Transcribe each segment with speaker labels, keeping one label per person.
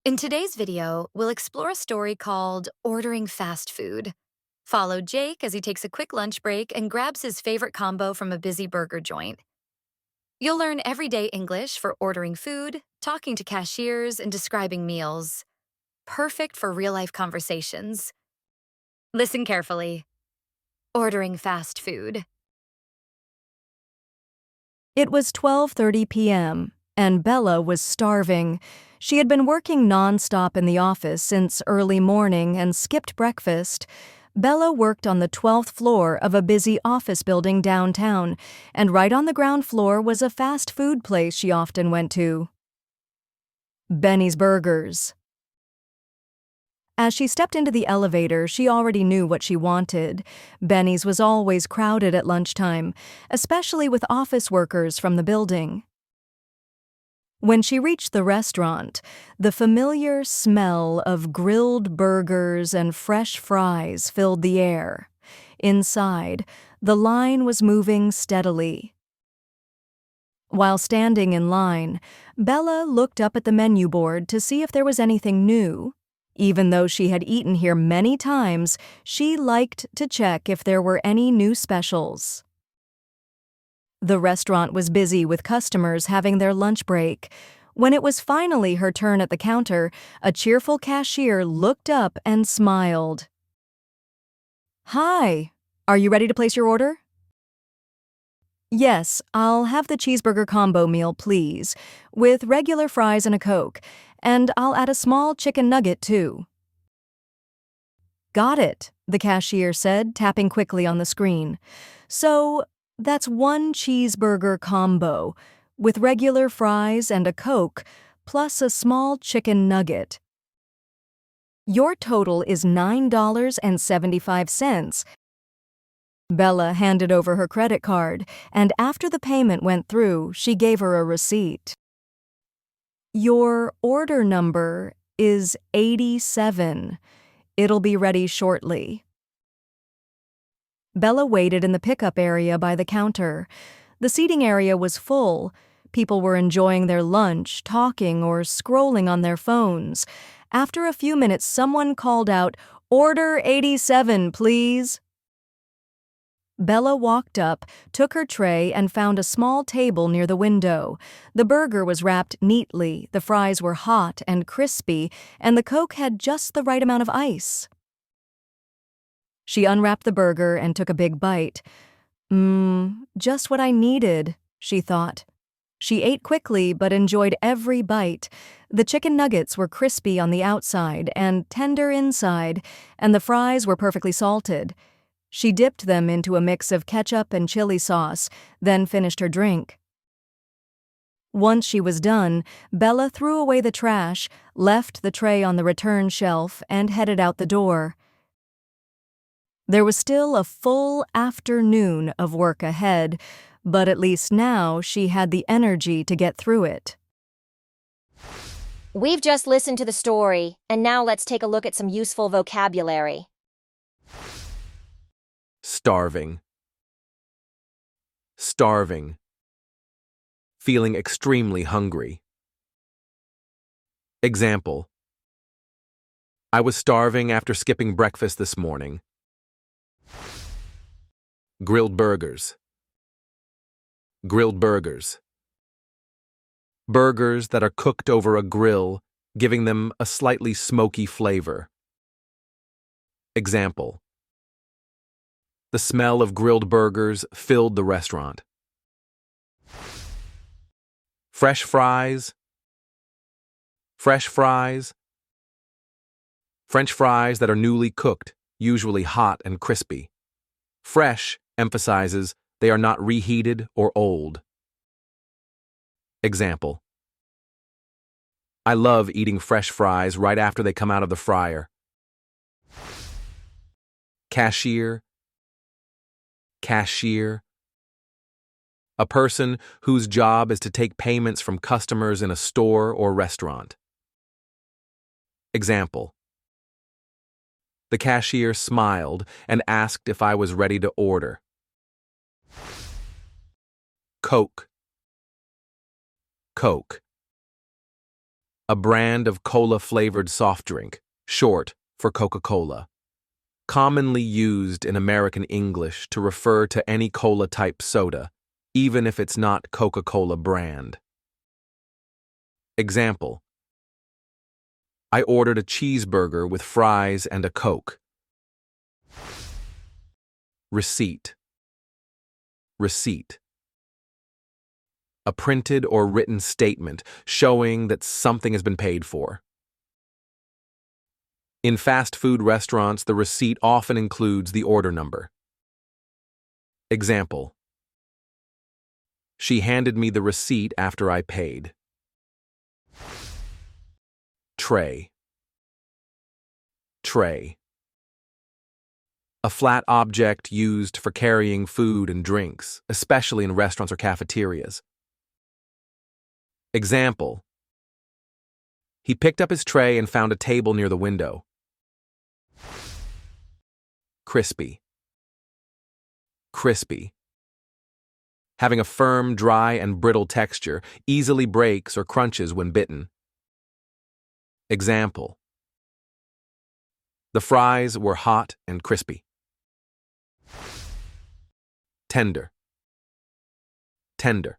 Speaker 1: In today's video, we'll explore a story called Ordering Fast Food. Follow Jake as he takes a quick lunch break and grabs his favorite combo from a busy burger joint. You'll learn everyday English for ordering food, talking to cashiers, and describing meals. Perfect for real-life conversations. Listen carefully. Ordering fast food.
Speaker 2: It was 12:30 p.m., and Bella was starving. She had been working nonstop in the office since early morning and skipped breakfast. Bella worked on the 12th floor of a busy office building downtown, and right on the ground floor was a fast food place she often went to. Benny's Burgers. As she stepped into the elevator, she already knew what she wanted. Benny's was always crowded at lunchtime, especially with office workers from the building. When she reached the restaurant, the familiar smell of grilled burgers and fresh fries filled the air. Inside, the line was moving steadily. While standing in line, Bella looked up at the menu board to see if there was anything new. Even though she had eaten here many times, she liked to check if there were any new specials. The restaurant was busy with customers having their lunch break. When it was finally her turn at the counter, a cheerful cashier looked up and smiled. "Hi, are you ready to place your order?" "Yes, I'll have the cheeseburger combo meal, please, with regular fries and a Coke, and I'll add a small chicken nugget, too." "Got it," the cashier said, tapping quickly on the screen. "So, that's one cheeseburger combo, with regular fries and a Coke, plus a small chicken nugget. Your total is $9.75. Bella handed over her credit card, and after the payment went through, she gave her a receipt. "Your order number is 87. It'll be ready shortly." Bella waited in the pickup area by the counter. The seating area was full. People were enjoying their lunch, talking, or scrolling on their phones. After a few minutes, someone called out, "Order 87, please." Bella walked up, took her tray, and found a small table near the window. The burger was wrapped neatly, the fries were hot and crispy, and the Coke had just the right amount of ice. She unwrapped the burger and took a big bite. Just what I needed, she thought. She ate quickly but enjoyed every bite. The chicken nuggets were crispy on the outside and tender inside, and the fries were perfectly salted. She dipped them into a mix of ketchup and chili sauce, then finished her drink. Once she was done, Bella threw away the trash, left the tray on the return shelf, and headed out the door. There was still a full afternoon of work ahead, but at least now she had the energy to get through it.
Speaker 3: We've just listened to the story, and now let's take a look at some useful vocabulary.
Speaker 4: Starving. Starving. Feeling extremely hungry. Example: I was starving after skipping breakfast this morning. Grilled burgers. Grilled burgers. Burgers that are cooked over a grill, giving them a slightly smoky flavor. Example: the smell of grilled burgers filled the restaurant. Fresh fries. Fresh fries. French fries that are newly cooked, usually hot and crispy. Fresh emphasizes they are not reheated or old. Example: I love eating fresh fries right after they come out of the fryer. Cashier. Cashier. A person whose job is to take payments from customers in a store or restaurant. Example: the cashier smiled and asked if I was ready to order. Coke. Coke. a brand of cola-flavored soft drink, short for Coca-Cola. Commonly used in American English to refer to any cola-type soda, even if it's not Coca-Cola brand. Example: I ordered a cheeseburger with fries and a Coke. Receipt. Receipt. A printed or written statement showing that something has been paid for. In fast food restaurants, the receipt often includes the order number. Example: she handed me the receipt after I paid. Tray. Tray. A flat object used for carrying food and drinks, especially in restaurants or cafeterias. Example: he picked up his tray and found a table near the window. Crispy. Crispy. Having a firm, dry, and brittle texture, easily breaks or crunches when bitten. Example: the fries were hot and crispy. Tender. Tender.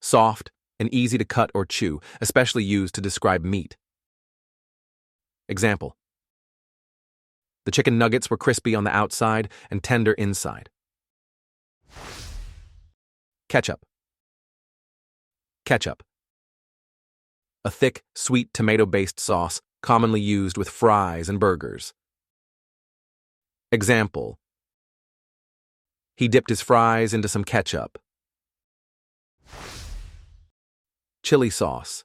Speaker 4: Soft and easy to cut or chew, especially used to describe meat. Example: the chicken nuggets were crispy on the outside and tender inside. Ketchup. Ketchup. A thick, sweet tomato-based sauce commonly used with fries and burgers. Example: he dipped his fries into some ketchup. Chili sauce.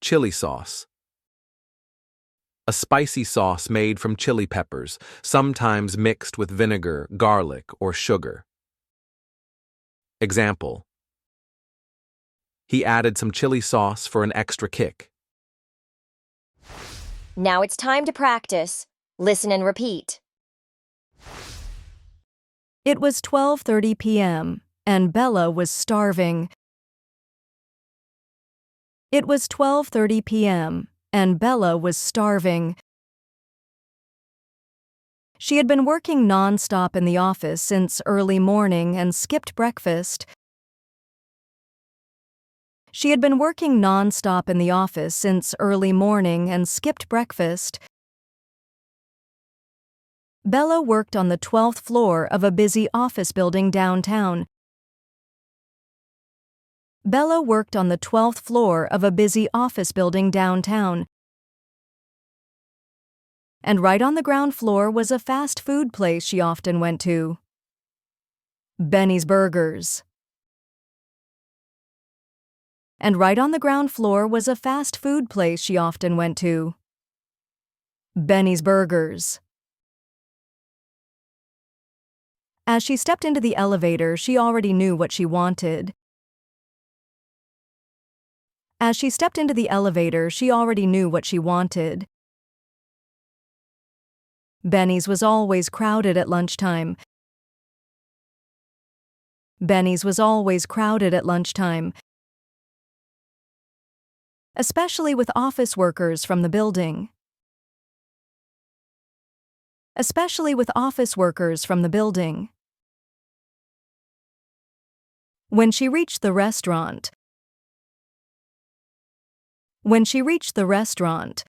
Speaker 4: Chili sauce. A spicy sauce made from chili peppers, sometimes mixed with vinegar, garlic, or sugar. Example: he added some chili sauce for an extra kick.
Speaker 3: Now it's time to practice. Listen and repeat.
Speaker 2: It was 12:30 p.m., and Bella was starving. It was 12:30 p.m., and Bella was starving. She had been working non-stop in the office since early morning and skipped breakfast. She had been working non-stop in the office since early morning and skipped breakfast. Bella worked on the 12th floor of a busy office building downtown. Bella worked on the 12th floor of a busy office building downtown. And right on the ground floor was a fast food place she often went to. Benny's Burgers. And right on the ground floor was a fast food place she often went to. Benny's Burgers. As she stepped into the elevator, she already knew what she wanted. As she stepped into the elevator, she already knew what she wanted. Benny's was always crowded at lunchtime. Benny's was always crowded at lunchtime, especially with office workers from the building. Especially with office workers from the building. When she reached the restaurant. When she reached the restaurant,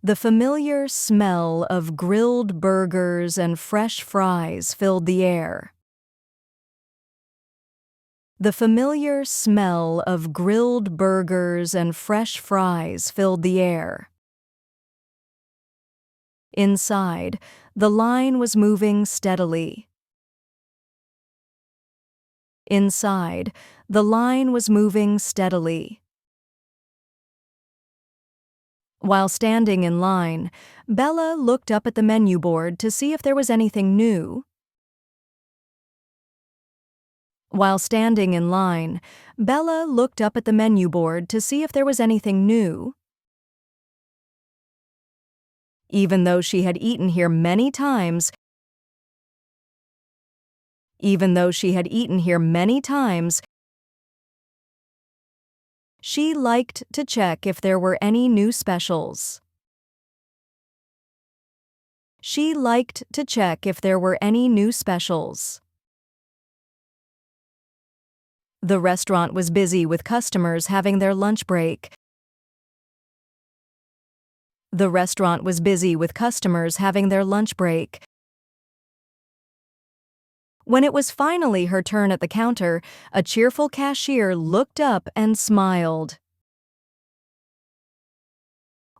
Speaker 2: the familiar smell of grilled burgers and fresh fries filled the air. The familiar smell of grilled burgers and fresh fries filled the air. Inside, the line was moving steadily. Inside, the line was moving steadily. While standing in line, Bella looked up at the menu board to see if there was anything new. While standing in line, Bella looked up at the menu board to see if there was anything new. Even though she had eaten here many times, even though she had eaten here many times, She liked to check if there were any new specials. She liked to check if there were any new specials. The restaurant was busy with customers having their lunch break. The restaurant was busy with customers having their lunch break. When it was finally her turn at the counter, a cheerful cashier looked up and smiled.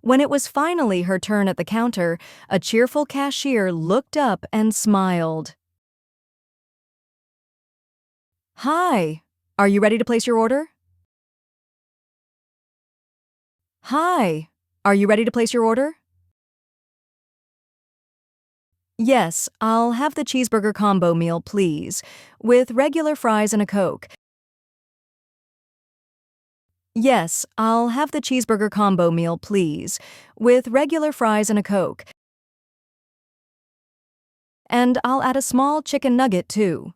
Speaker 2: When it was finally her turn at the counter, a cheerful cashier looked up and smiled. Hi, are you ready to place your order? Hi, are you ready to place your order? Yes, I'll have the cheeseburger combo meal, please, with regular fries and a Coke. Yes, I'll have the cheeseburger combo meal, please, with regular fries and a Coke. And I'll add a small chicken nugget, too.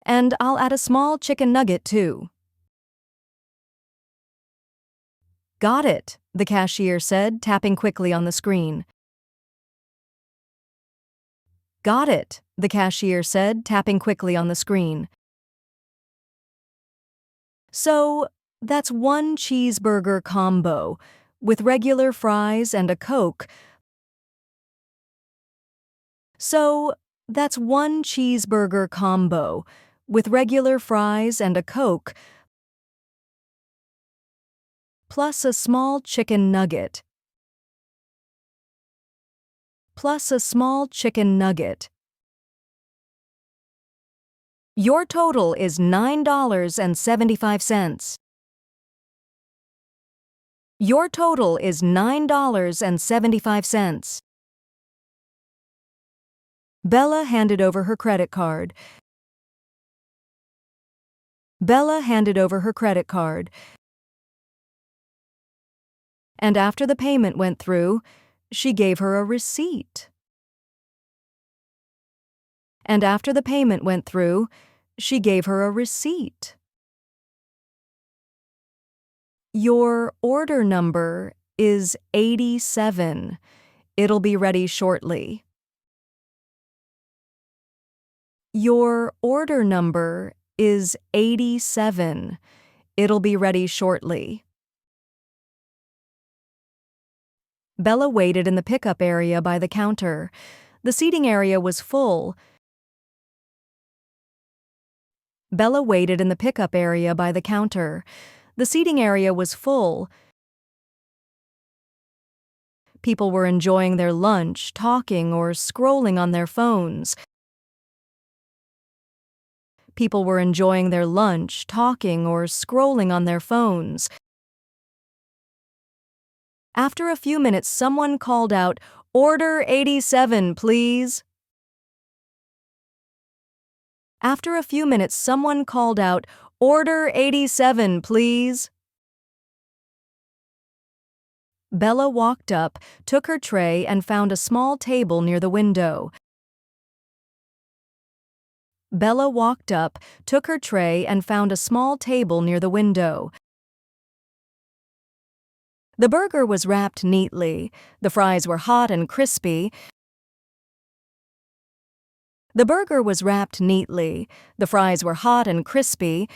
Speaker 2: And I'll add a small chicken nugget, too. Got it, the cashier said, tapping quickly on the screen. Got it, the cashier said, tapping quickly on the screen. So, that's one cheeseburger combo, with regular fries and a Coke. So, that's one cheeseburger combo, with regular fries and a Coke, plus a small chicken nugget. Plus a small chicken nugget. Your total is $9.75. Your total is $9.75. Bella handed over her credit card. Bella handed over her credit card. And after the payment went through, she gave her a receipt. And after the payment went through, she gave her a receipt. Your order number is 87. It'll be ready shortly. Your order number is 87. It'll be ready shortly. Bella waited in the pickup area by the counter. The seating area was full. Bella waited in the pickup area by the counter. The seating area was full. People were enjoying their lunch, talking, or scrolling on their phones. People were enjoying their lunch, talking, or scrolling on their phones. After a few minutes, someone called out, "Order 87, please." After a few minutes, someone called out, "Order 87, please." Bella walked up, took her tray, and found a small table near the window. Bella walked up, took her tray, and found a small table near the window. The burger was wrapped neatly. The fries were hot and crispy. The burger was wrapped neatly. The fries were hot and crispy.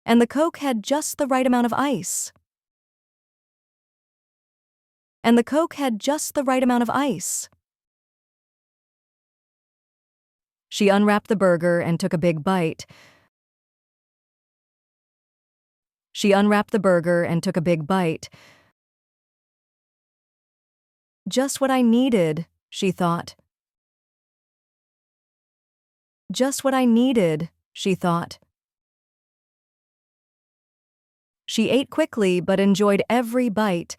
Speaker 2: And the Coke had just the right amount of ice. And the Coke had just the right amount of ice. She unwrapped the burger and took a big bite. She unwrapped the burger and took a big bite. Just what I needed, she thought. Just what I needed, she thought. She ate quickly but enjoyed every bite.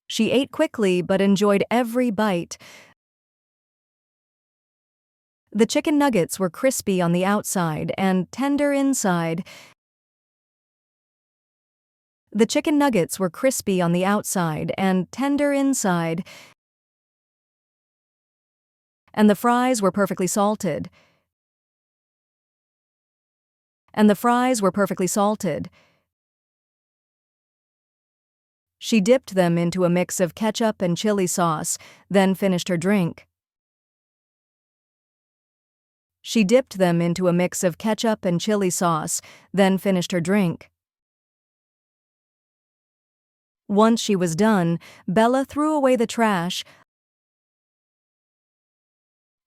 Speaker 2: She ate quickly but enjoyed every bite. The chicken nuggets were crispy on the outside and tender inside. The chicken nuggets were crispy on the outside and tender inside. And the fries were perfectly salted. and the fries were perfectly salted. She dipped them into a mix of ketchup and chili sauce, then finished her drink. She dipped them into a mix of ketchup and chili sauce, then finished her drink. Once she was done, Bella threw away the trash.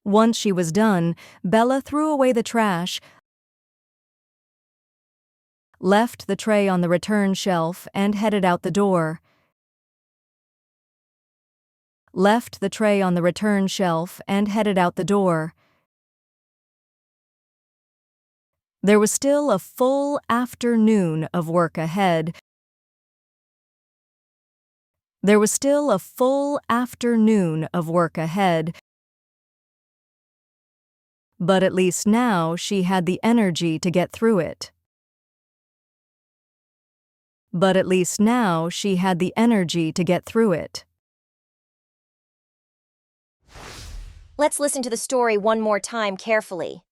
Speaker 2: Once she was done, Bella threw away the trash, left the tray on the return shelf, and headed out the door. Left the tray on the return shelf and headed out the door. There was still a full afternoon of work ahead. There was still a full afternoon of work ahead, but at least now she had the energy to get through it. But at least now she had the energy to get through it.
Speaker 3: Let's listen to the story one more time carefully.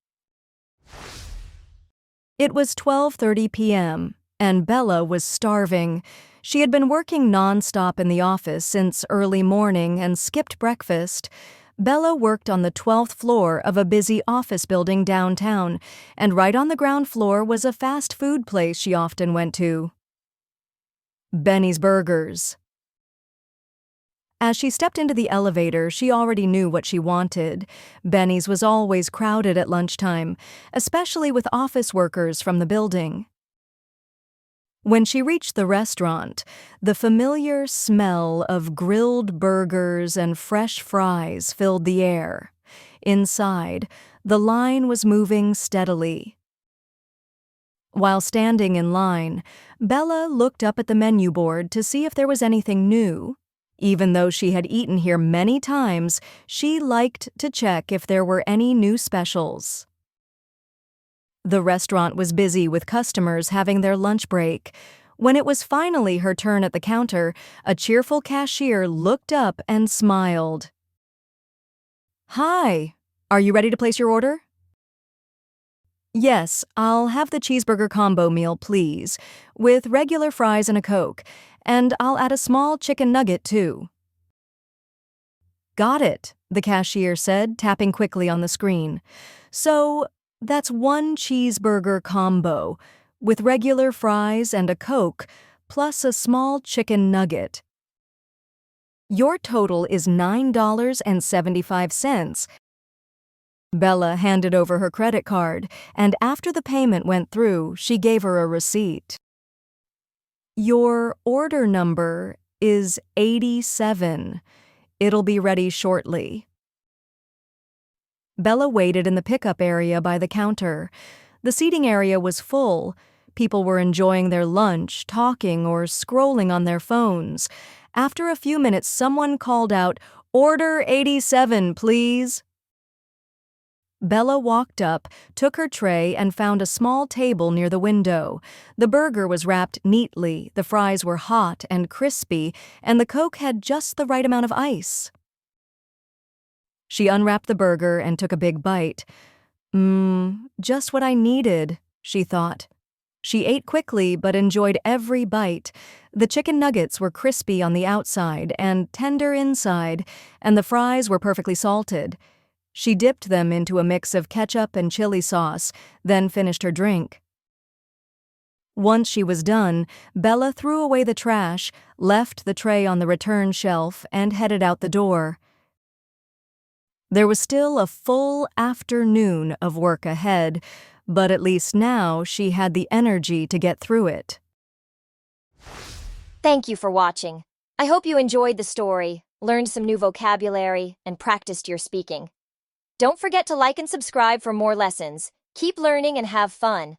Speaker 2: It was 12:30 p.m., and Bella was starving. She had been working nonstop in the office since early morning and skipped breakfast. Bella worked on the 12th floor of a busy office building downtown, and right on the ground floor was a fast food place she often went to. Benny's Burgers. As she stepped into the elevator, she already knew what she wanted. Benny's was always crowded at lunchtime, especially with office workers from the building. When she reached the restaurant, the familiar smell of grilled burgers and fresh fries filled the air. Inside, the line was moving steadily. While standing in line, Bella looked up at the menu board to see if there was anything new. Even though she had eaten here many times, she liked to check if there were any new specials. The restaurant was busy with customers having their lunch break. When it was finally her turn at the counter, a cheerful cashier looked up and smiled. "Hi, are you ready to place your order?" "Yes, I'll have the cheeseburger combo meal, please, with regular fries and a Coke, and I'll add a small chicken nugget, too." "Got it," the cashier said, tapping quickly on the screen. "So, that's one cheeseburger combo, with regular fries and a Coke, plus a small chicken nugget. Your total is $9.75. Bella handed over her credit card, and after the payment went through, she gave her a receipt. "Your order number is 87. It'll be ready shortly." Bella waited in the pickup area by the counter. The seating area was full. People were enjoying their lunch, talking, or scrolling on their phones. After a few minutes, someone called out, "Order 87, please." Bella walked up, took her tray, and found a small table near the window. The burger was wrapped neatly, the fries were hot and crispy, and the Coke had just the right amount of ice. She unwrapped the burger and took a big bite. Just what I needed, she thought. She ate quickly but enjoyed every bite. The chicken nuggets were crispy on the outside and tender inside, and the fries were perfectly salted. She dipped them into a mix of ketchup and chili sauce, then finished her drink. Once she was done, Bella threw away the trash, left the tray on the return shelf, and headed out the door. There was still a full afternoon of work ahead, but at least now she had the energy to get through it.
Speaker 3: Thank you for watching. I hope you enjoyed the story, learned some new vocabulary, and practiced your speaking. Don't forget to like and subscribe for more lessons. Keep learning and have fun.